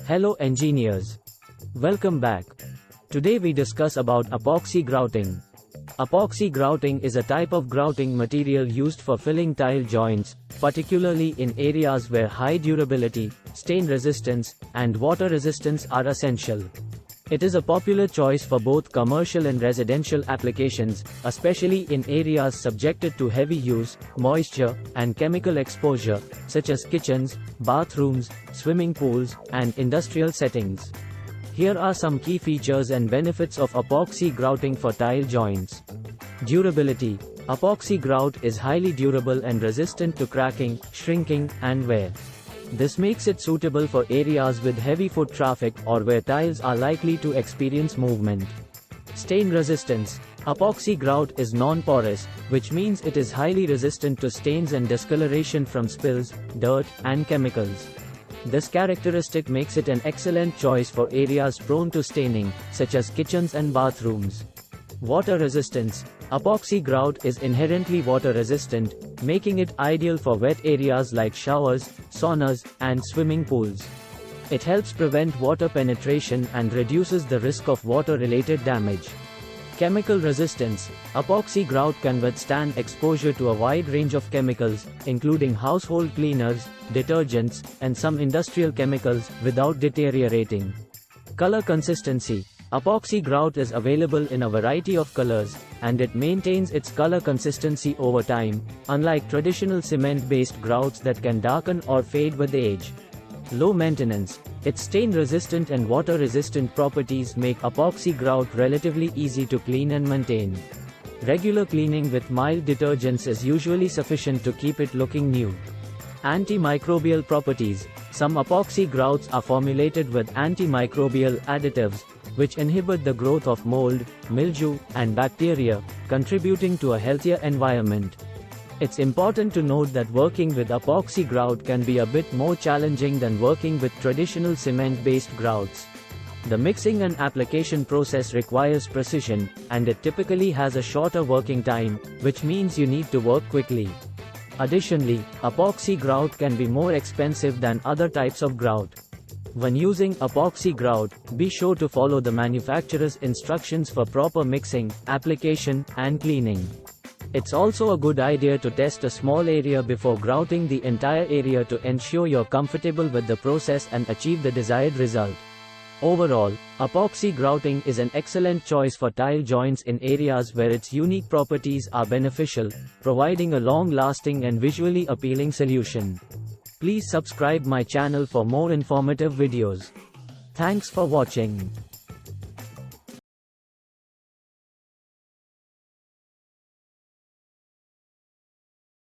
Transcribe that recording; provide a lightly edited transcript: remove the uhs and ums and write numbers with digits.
Hello engineers. Welcome back. Today we discuss about epoxy grouting. Epoxy grouting is a type of grouting material used for filling tile joints, particularly in areas where high durability, stain resistance, and water resistance are essential. It is a popular choice for both commercial and residential applications, especially in areas subjected to heavy use, moisture, and chemical exposure, such as kitchens, bathrooms, swimming pools, and industrial settings. Here are some key features and benefits of epoxy grouting for tile joints. Durability. Epoxy grout is highly durable and resistant to cracking, shrinking, and wear. This makes it suitable for areas with heavy foot traffic or where tiles are likely to experience movement. Stain resistance. Epoxy grout is non-porous, which means it is highly resistant to stains and discoloration from spills, dirt, and chemicals. This characteristic makes it an excellent choice for areas prone to staining, such as kitchens and bathrooms. Water resistance. Epoxy grout is inherently water resistant, making it ideal for wet areas like showers, saunas, and swimming pools. It helps prevent water penetration and reduces the risk of water-related damage. Chemical resistance. Epoxy grout can withstand exposure to a wide range of chemicals, including household cleaners, detergents, and some industrial chemicals, without deteriorating. Color consistency. Epoxy grout is available in a variety of colors, and it maintains its color consistency over time, unlike traditional cement-based grouts that can darken or fade with age. Low maintenance. Its stain-resistant and water-resistant properties make epoxy grout relatively easy to clean and maintain. Regular cleaning with mild detergents is usually sufficient to keep it looking new. Antimicrobial properties. Some epoxy grouts are formulated with antimicrobial additives, which inhibit the growth of mold, mildew, and bacteria, contributing to a healthier environment. It's important to note that working with epoxy grout can be a bit more challenging than working with traditional cement-based grouts. The mixing and application process requires precision, and it typically has a shorter working time, which means you need to work quickly. Additionally, epoxy grout can be more expensive than other types of grout. When using epoxy grout, be sure to follow the manufacturer's instructions for proper mixing, application, and cleaning. It's also a good idea to test a small area before grouting the entire area to ensure you're comfortable with the process and achieve the desired result. Overall, epoxy grouting is an excellent choice for tile joints in areas where its unique properties are beneficial, providing a long-lasting and visually appealing solution. Please subscribe my channel for more informative videos. Thanks for watching.